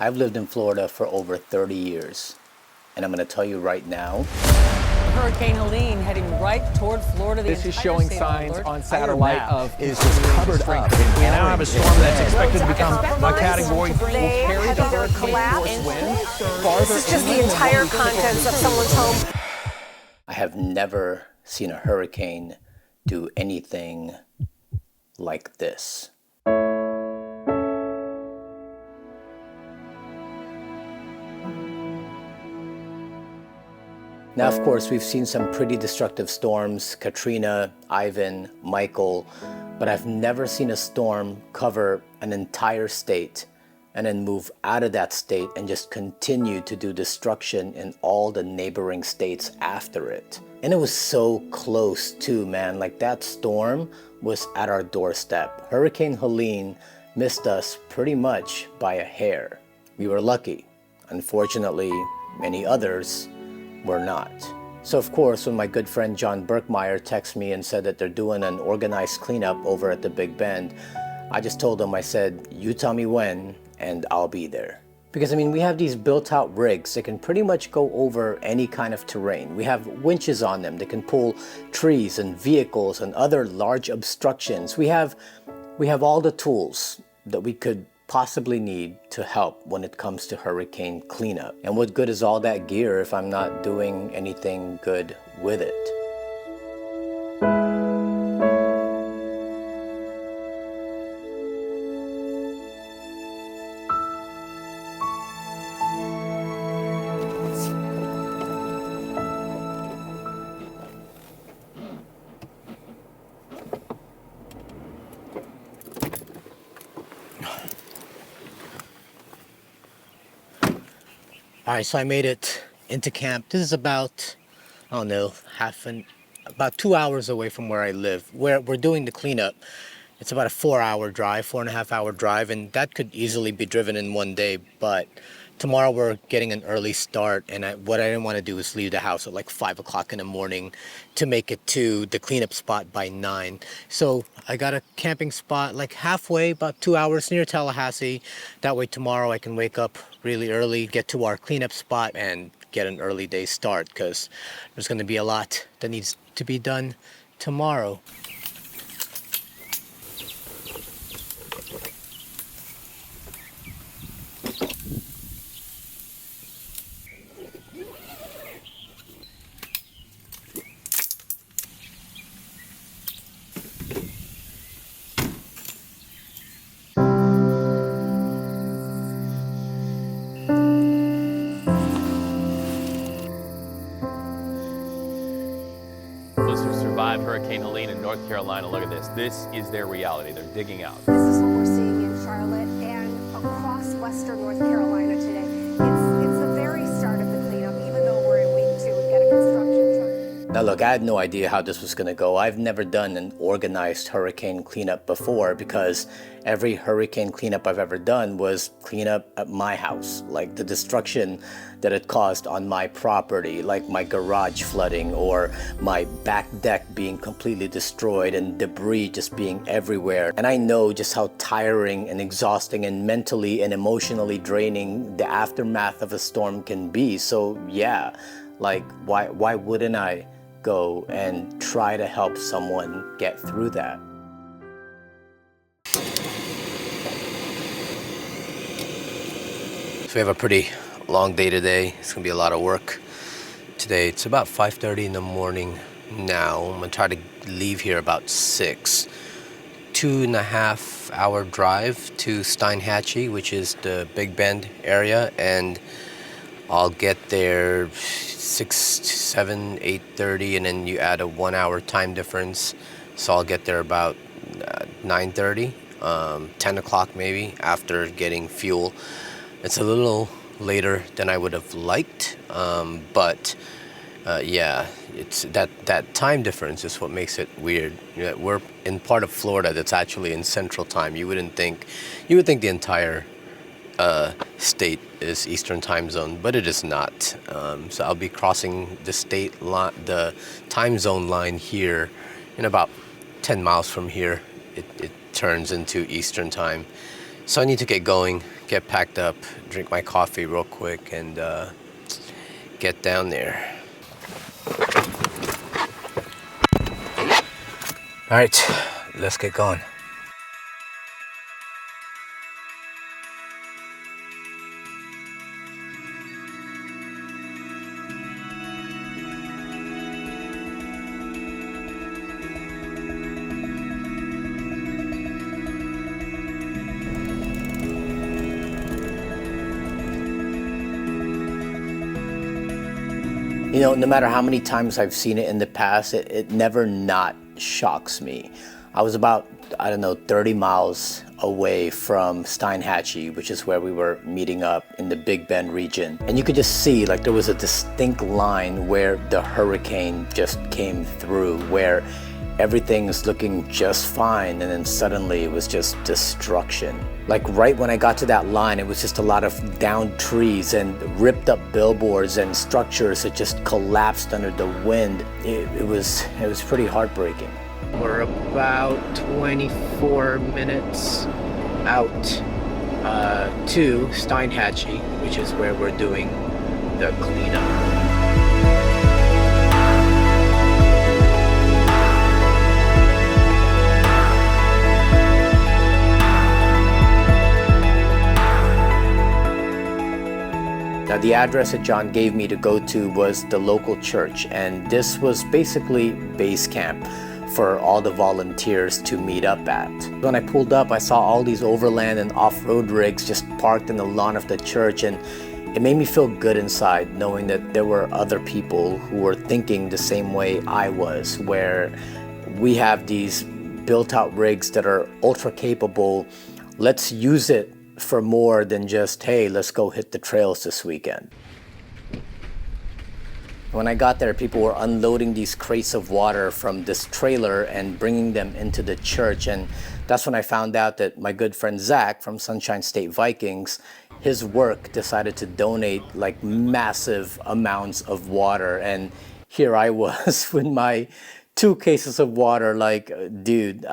I've lived in Florida for over 30 years, and I'm going to tell you right now. Hurricane Helene heading right toward Florida. This is showing signs on satellite of is just covered up. We now have a storm that's expected to become a Category 3. They Will carry the have either hurricane force collapsed. winds farther. This is just the entire contents of someone's home. I have never seen a hurricane do anything like this. Now, of course, we've seen some pretty destructive storms, Katrina, Ivan, Michael, but I've never seen a storm cover an entire state and then move out of that state and just continue to do destruction in all the neighboring states after it. And it was so close too, man. Like, that storm was at our doorstep. Hurricane Helene missed us pretty much by a hair. We were lucky. Unfortunately, many others were not. So of course, when my good friend John Berkmeyer texted me and said that they're doing an organized cleanup over at the Big Bend, I just told him, I said, you tell me when and I'll be there. Because I mean, we have these built out rigs that can pretty much go over any kind of terrain. We have winches on them that can pull trees and vehicles and other large obstructions. We have all the tools that we could possibly need to help when it comes to hurricane cleanup. And what good is all that gear if I'm not doing anything good with it? All right, so I made it into camp. This is about, I don't know, about 2 hours away from where I live. Where we're doing the cleanup, it's about a 4-hour drive, 4.5-hour drive, and that could easily be driven in one day. But tomorrow we're getting an early start, and what I didn't want to do is leave the house at like 5 o'clock in the morning to make it to the cleanup spot by 9. So I got a camping spot like halfway, about 2 hours near Tallahassee. That way tomorrow I can wake up really early, get to our cleanup spot, and get an early day start, because there's going to be a lot that needs to be done tomorrow. Those who survived Hurricane Helene in North Carolina, look at this. This is their reality. They're digging out. This is what we're seeing in Charlotte and across western North Carolina today. It's the very start of the cleanup, even though we're in week 2. We've got a construction truck. Now look, I had no idea how this was going to go. I've never done an organized hurricane cleanup before, because every hurricane cleanup I've ever done was cleanup at my house. Like the destruction that it caused on my property, like my garage flooding or my back deck being completely destroyed and debris just being everywhere. And I know just how tiring and exhausting and mentally and emotionally draining the aftermath of a storm can be. So yeah, like why wouldn't I go and try to help someone get through that? So we have a pretty long day today. It's gonna be a lot of work today. It's about 5:30 in the morning now. I'm gonna try to leave here about 6. 2.5-hour drive to Steinhatchee, which is the Big Bend area, and I'll get there 6, 7, 8:30, and then you add a 1-hour time difference, so I'll get there about 9:30, 10 o'clock maybe, after getting fuel. It's a little later than I would have liked, but yeah, it's that time difference is what makes it weird. We're in part of Florida that's actually in Central Time. You would think the entire state is Eastern Time Zone, but it is not. So I'll be crossing the time zone line here in about 10 miles from here. It turns into Eastern Time. So I need to get going, get packed up, drink my coffee real quick, and get down there. All right, let's get going. You know, no matter how many times I've seen it in the past, it never not shocks me. I was about, 30 miles away from Steinhatchee, which is where we were meeting up in the Big Bend region. And you could just see, like, there was a distinct line where the hurricane just came through, where everything's looking just fine, and then suddenly it was just destruction. Like right when I got to that line, it was just a lot of downed trees and ripped up billboards and structures that just collapsed under the wind. It was pretty heartbreaking. We're about 24 minutes out to Steinhatchee, which is where we're doing the cleanup. Now, the address that John gave me to go to was the local church, and this was basically base camp for all the volunteers to meet up at. When I pulled up, I saw all these overland and off-road rigs just parked in the lawn of the church, and it made me feel good inside knowing that there were other people who were thinking the same way I was, where we have these built-out rigs that are ultra capable. Let's use it for more than just, hey, let's go hit the trails this weekend. When I got there, people were unloading these crates of water from this trailer and bringing them into the church. And that's when I found out that my good friend Zach from Sunshine State Vikings, his work decided to donate like massive amounts of water. And here I was with my 2 cases of water, like, dude,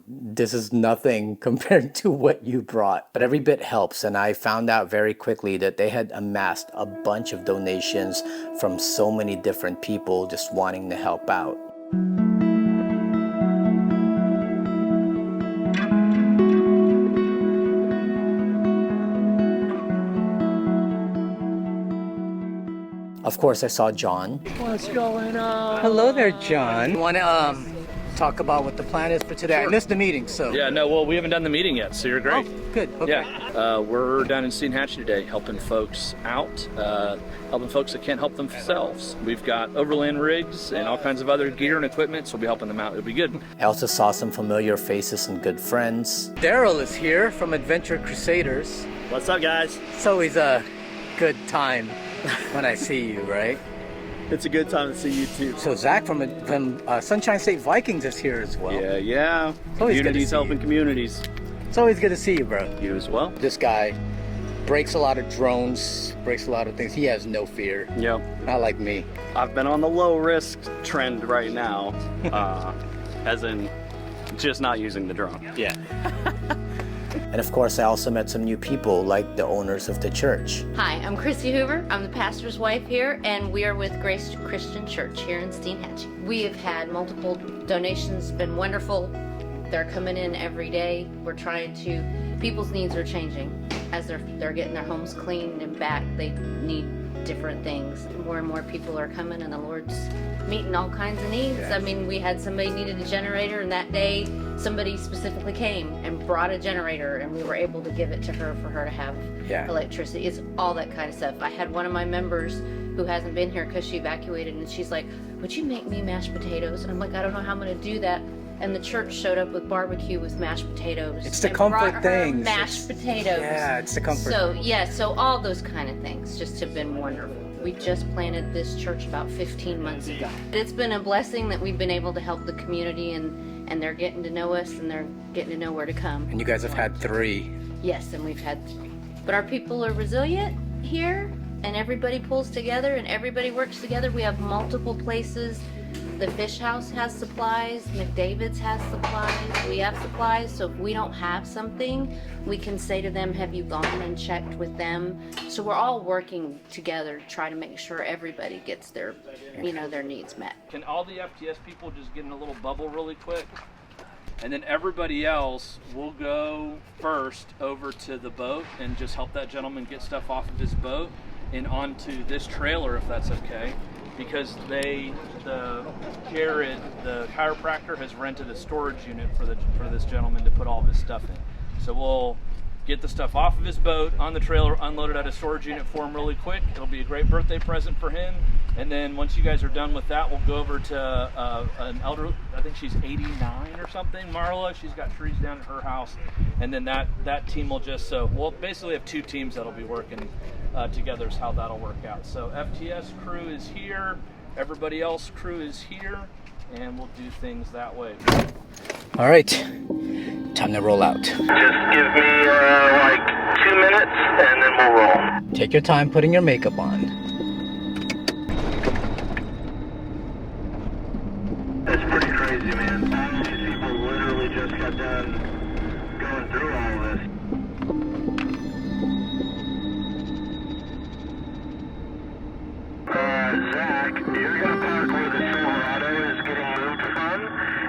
this is nothing compared to what you brought. But every bit helps, and I found out very quickly that they had amassed a bunch of donations from so many different people just wanting to help out. Of course, I saw John. What's going on? Hello there, John. Want to talk about what the plan is for today? Sure. I missed the meeting, so. Yeah, no, well, we haven't done the meeting yet, so you're great. Oh, good. Okay. Yeah, we're down in Steinhatchee today helping folks out, helping folks that can't help themselves. We've got overland rigs and all kinds of other gear and equipment, so we'll be helping them out. It'll be good. I also saw some familiar faces and good friends. Daryl is here from Adventure Crusaders. What's up, guys? It's always a good time when I see you, right? It's a good time to see you too. So Zach from Sunshine State Vikings is here as well. Yeah. It's always good to Communities see helping you. communities. It's always good to see you, bro. You as well. This guy breaks a lot of drones, breaks a lot of things. He has no fear. Yep. Not like me. I've been on the low risk trend right now, as in just not using the drone. Yeah. And of course, I also met some new people, like the owners of the church. Hi, I'm Chrissy Hoover. I'm the pastor's wife here, and we are with Grace Christian Church here in Steinhatchee. We have had multiple donations, been wonderful. They're coming in every day. We're trying to, people's needs are changing. As they're getting their homes cleaned and back, they need different things. More and more people are coming, and the Lord's meeting all kinds of needs. Yeah. I mean, we had somebody needed a generator, and that day somebody specifically came and brought a generator, and we were able to give it to her for her to have electricity. It's all that kind of stuff. I had one of my members who hasn't been here because she evacuated, and she's like, would you make me mashed potatoes? And I'm like, I don't know how I'm going to do that. And the church showed up with barbecue with mashed potatoes. It's the and comfort brought her things. mashed potatoes. Yeah, it's the comfort. So all those kind of things just have been wonderful. We just planted this church about 15 months ago. It's been a blessing that we've been able to help the community, and they're getting to know us, and they're getting to know where to come. And you guys have had 3. Yes, and we've had 3. But our people are resilient here, and everybody pulls together, and everybody works together. We have multiple places The Fish House has supplies, McDavid's has supplies, we have supplies, so if we don't have something, we can say to them, have you gone and checked with them? So we're all working together to try to make sure everybody gets their, their needs met. Can all the FTS people just get in a little bubble really quick? And then everybody else will go first over to the boat and just help that gentleman get stuff off of his boat and onto this trailer, if that's okay. Because Jared, the chiropractor, has rented a storage unit for this gentleman to put all of his stuff in. So we'll get the stuff off of his boat on the trailer, unload it at a storage unit for him really quick. It'll be a great birthday present for him. And then once you guys are done with that, we'll go over to an elder, I think she's 89 or something, Marla. She's got trees down at her house. And then that team will we'll basically have two teams that'll be working together is how that'll work out. So FTS crew is here, everybody else crew is here, and we'll do things that way. All right, time to roll out. Just give me like 2 minutes and then we'll roll. Take your time putting your makeup on. That's pretty crazy, man. All these people literally just got done going through all of this. Zach, you're gonna park where the Silverado is getting moved from,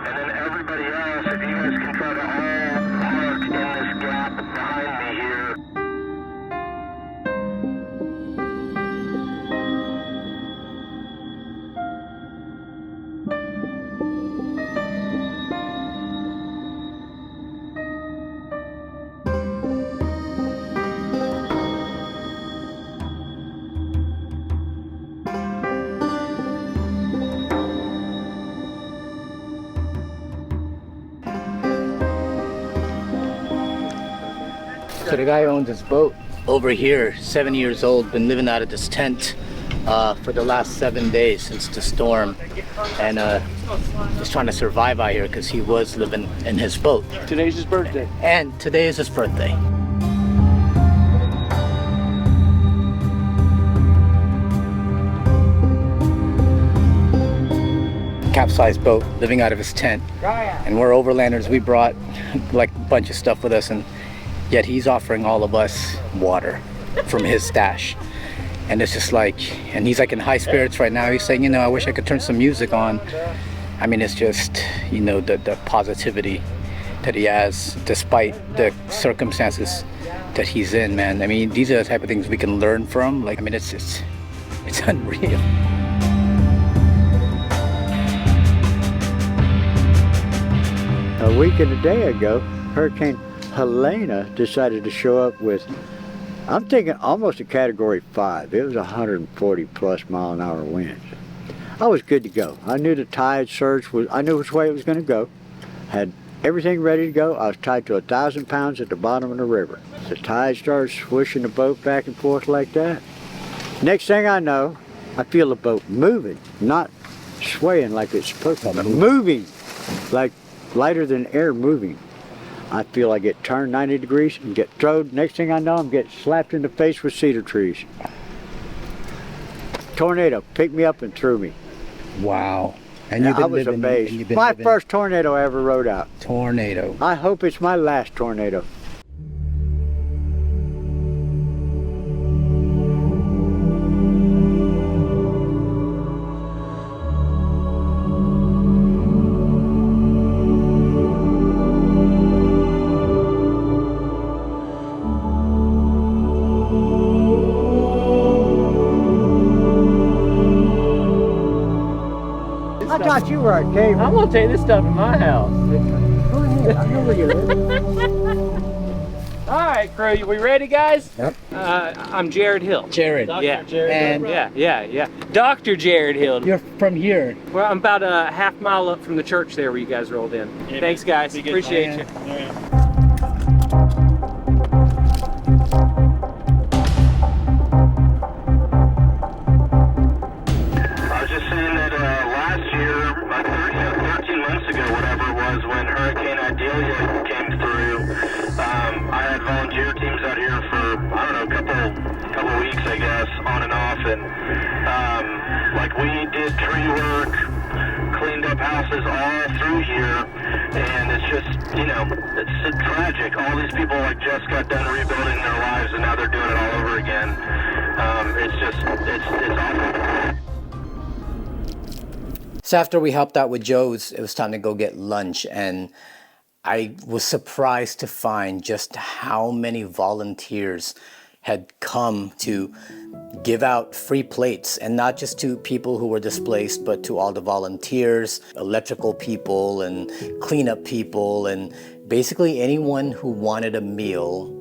and then everybody else, if you guys can try to all park in this gap behind me here. So the guy who owns this boat over here, 7 years old, been living out of this tent for the last 7 days since the storm, and just trying to survive out here because he was living in his boat. Today's his birthday. And today is his birthday. Capsized boat, living out of his tent, and we're overlanders. We brought like a bunch of stuff with us, and yet he's offering all of us water from his stash. And it's just like, and he's like in high spirits right now. He's saying, I wish I could turn some music on. I mean, it's just, the positivity that he has despite the circumstances that he's in, man. I mean, these are the type of things we can learn from. Like, I mean, it's unreal. A week and a day ago, Hurricane Helene decided to show up with, I'm thinking almost a category 5. It was 140 plus mile an hour winds. I was good to go. I knew the tide surge I knew which way it was going to go. Had everything ready to go. I was tied to 1,000 pounds at the bottom of the river. The tide started swishing the boat back and forth like that. Next thing I know, I feel the boat moving, not swaying like it's supposed to, but moving, like lighter than air moving. I feel I get turned 90 degrees and get thrown. Next thing I know, I'm getting slapped in the face with cedar trees. Tornado picked me up and threw me. Wow. And I was amazed. My first tornado I ever rode out. Tornado. I hope it's my last tornado. I thought you were a caveman. I'm gonna take this stuff in my house. Go ahead, I know where you live. All right, crew, we ready, guys? Yep. I'm Jared Hill. Jared. Yeah. And Yeah. Dr. Jared Hill. you're from here. Well, I'm about a half mile up from the church there where you guys rolled in. Thanks, guys. Appreciate you. I was just saying that last year, 13 months ago, whatever it was, when Hurricane Idalia came through, I had volunteer teams out here for, I don't know, a couple weeks, I guess, on and off, and like we did tree work, houses all through here, and it's just, it's tragic. All these people just got done rebuilding their lives, and now they're doing it all over again. It's awful. So after we helped out with Joe's, it was time to go get lunch, and I was surprised to find just how many volunteers had come to give out free plates, and not just to people who were displaced, but to all the volunteers, electrical people and cleanup people, and basically anyone who wanted a meal.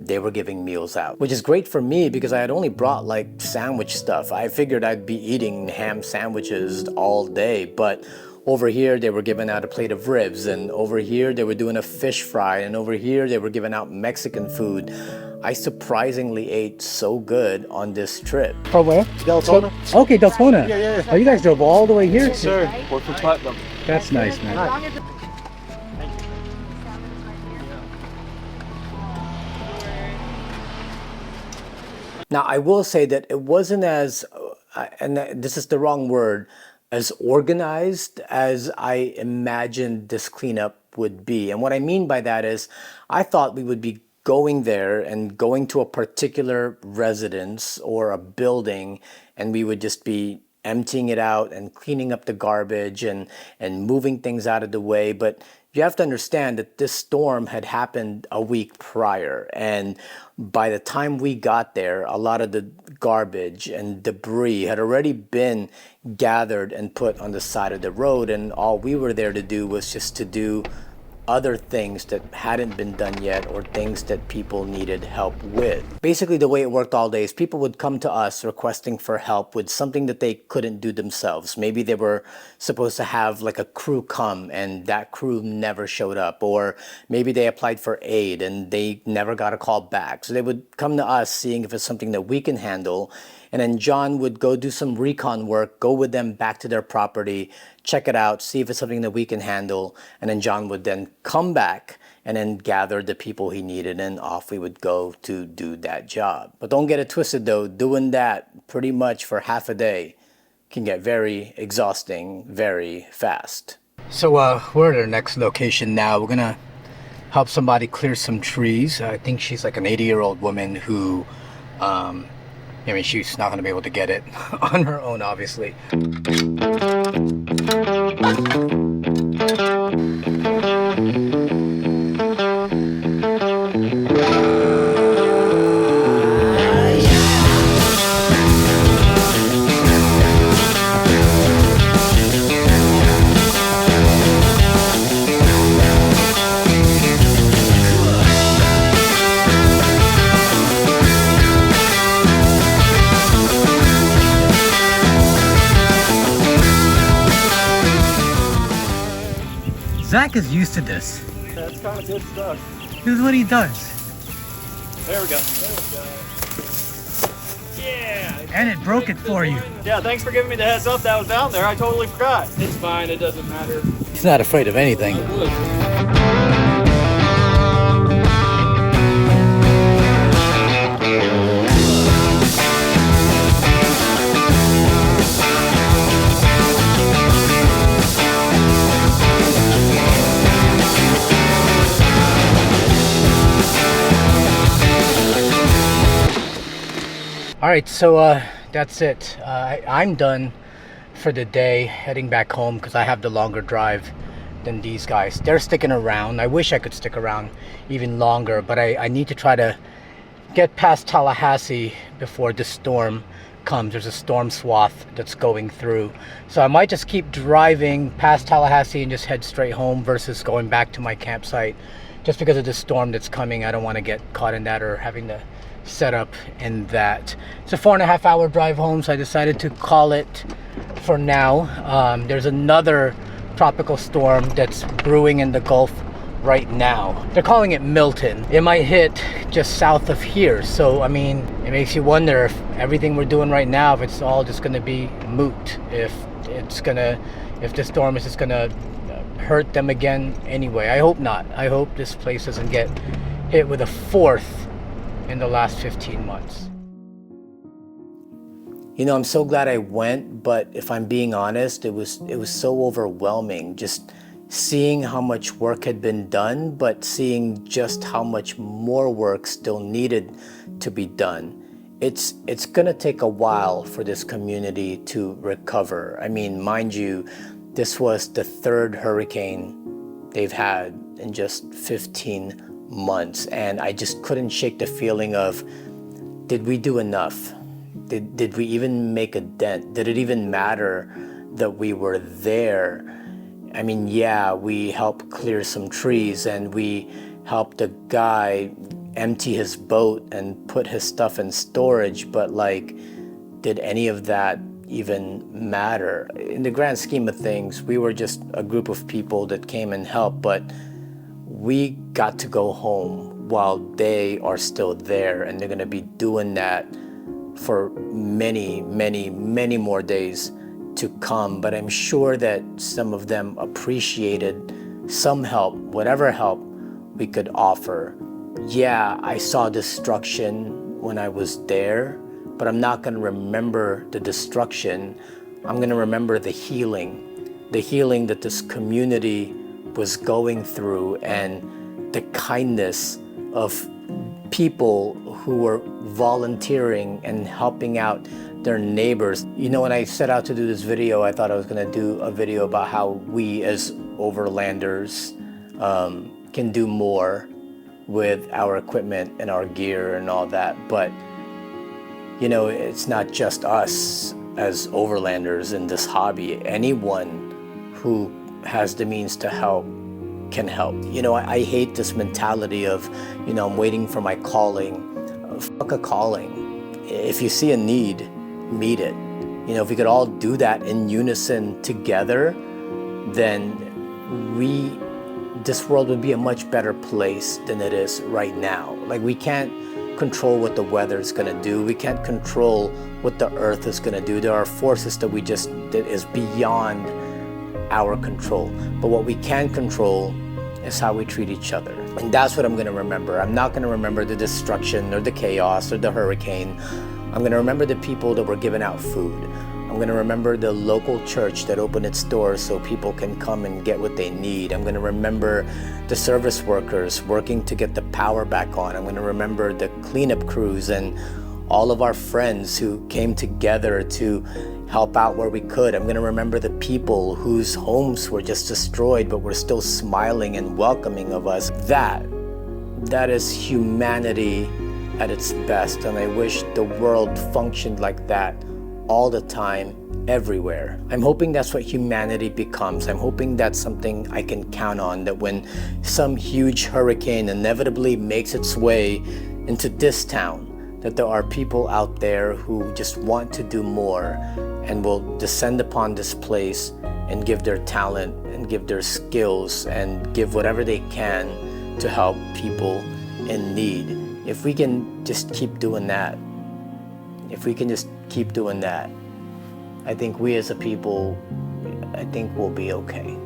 They were giving meals out, which is great for me because I had only brought sandwich stuff. I figured I'd be eating ham sandwiches all day, but over here they were giving out a plate of ribs, and over here they were doing a fish fry, and over here they were giving out Mexican food. I surprisingly ate so good on this trip. From where? Deltona. Okay, Deltona. Yeah. Oh, you guys drove all the way here? Yes, sir. We're from Platinum. That's nice, man. Now, I will say that it wasn't as, and this is the wrong word, as organized as I imagined this cleanup would be. And what I mean by that is, I thought we would be going there and going to a particular residence or a building, and we would just be emptying it out and cleaning up the garbage and moving things out of the way. But you have to understand that this storm had happened a week prior, and by the time we got there, a lot of the garbage and debris had already been gathered and put on the side of the road, and all we were there to do was just to do other things that hadn't been done yet, or things that people needed help with. Basically, the way it worked all day is people would come to us requesting for help with something that they couldn't do themselves. Maybe they were supposed to have a crew come, and that crew never showed up, or maybe they applied for aid and they never got a call back. So they would come to us seeing if it's something that we can handle, and then John would go do some recon work, go with them back to their property, check it out, see if it's something that we can handle, and then John would then come back and then gather the people he needed, and off we would go to do that job. But don't get it twisted though, doing that pretty much for half a day can get very exhausting very fast. So we're at our next location now. We're gonna help somebody clear some trees. I think she's like an 80-year-old woman who, she's not gonna be able to get it on her own, obviously. Zach is used to this. That's kind of good stuff. This is what he does. There we go. Yeah. And it broke it for you. Yeah, thanks for giving me the heads up that was down there. I totally forgot. It's fine, it doesn't matter. He's not afraid of anything. All right, so that's it. I'm done for the day, heading back home because I have the longer drive than these guys. They're sticking around. I wish I could stick around even longer, but I need to try to get past Tallahassee before the storm comes. There's a storm swath that's going through. So I might just keep driving past Tallahassee and just head straight home versus going back to my campsite. Just because of the storm that's coming, I don't want to get caught in that or having to set up in that. It's a 4.5 hour drive home, so I decided to call it for now. There's another tropical storm that's brewing in the Gulf right now. They're calling it Milton. It might hit just south of here, so it makes you wonder if everything we're doing right now, if it's all just going to be moot, if the storm is just going to hurt them again anyway. I hope not. I hope this place doesn't get hit with a fourth in the last 15 months. You know, I'm so glad I went, but if I'm being honest, it was so overwhelming just seeing how much work had been done, but seeing just how much more work still needed to be done. It's gonna take a while for this community to recover. I mean, mind you, this was the third hurricane they've had in just 15 months, and I just couldn't shake the feeling of, did we do enough? Did we even make a dent? Did it even matter that we were there? I mean, yeah, we helped clear some trees and we helped a guy empty his boat and put his stuff in storage, but like, did any of that even matter? In the grand scheme of things, we were just a group of people that came and helped, but we got to go home while they are still there, and they're gonna be doing that for many, many, many more days to come. But I'm sure that some of them appreciated some help, whatever help we could offer. Yeah, I saw destruction when I was there, but I'm not gonna remember the destruction. I'm gonna remember the healing that this community was going through, and the kindness of people who were volunteering and helping out their neighbors. You know, when I set out to do this video, I thought I was gonna do a video about how we as overlanders can do more with our equipment and our gear and all that. But, you know, it's not just us as overlanders in this hobby. Anyone who has the means to help can help. You know, I hate this mentality of, you know, I'm waiting for my calling. Fuck a calling. If you see a need, meet it. You know, if we could all do that in unison together, then this world would be a much better place than it is right now. Like, we can't control what the weather is gonna do. We can't control what the earth is gonna do. There are forces that is beyond our control. But what we can control is how we treat each other. And that's what I'm gonna remember. I'm not gonna remember the destruction or the chaos or the hurricane. I'm gonna remember the people that were giving out food. I'm gonna remember the local church that opened its doors so people can come and get what they need. I'm gonna remember the service workers working to get the power back on. I'm gonna remember the cleanup crews and all of our friends who came together to help out where we could. I'm gonna remember the people whose homes were just destroyed but were still smiling and welcoming of us. That is humanity at its best, and I wish the world functioned like that all the time, everywhere. I'm hoping that's what humanity becomes. I'm hoping that's something I can count on, that when some huge hurricane inevitably makes its way into this town, that there are people out there who just want to do more and will descend upon this place and give their talent and give their skills and give whatever they can to help people in need. If we can just keep doing that, I think we as a people, I think we'll be okay.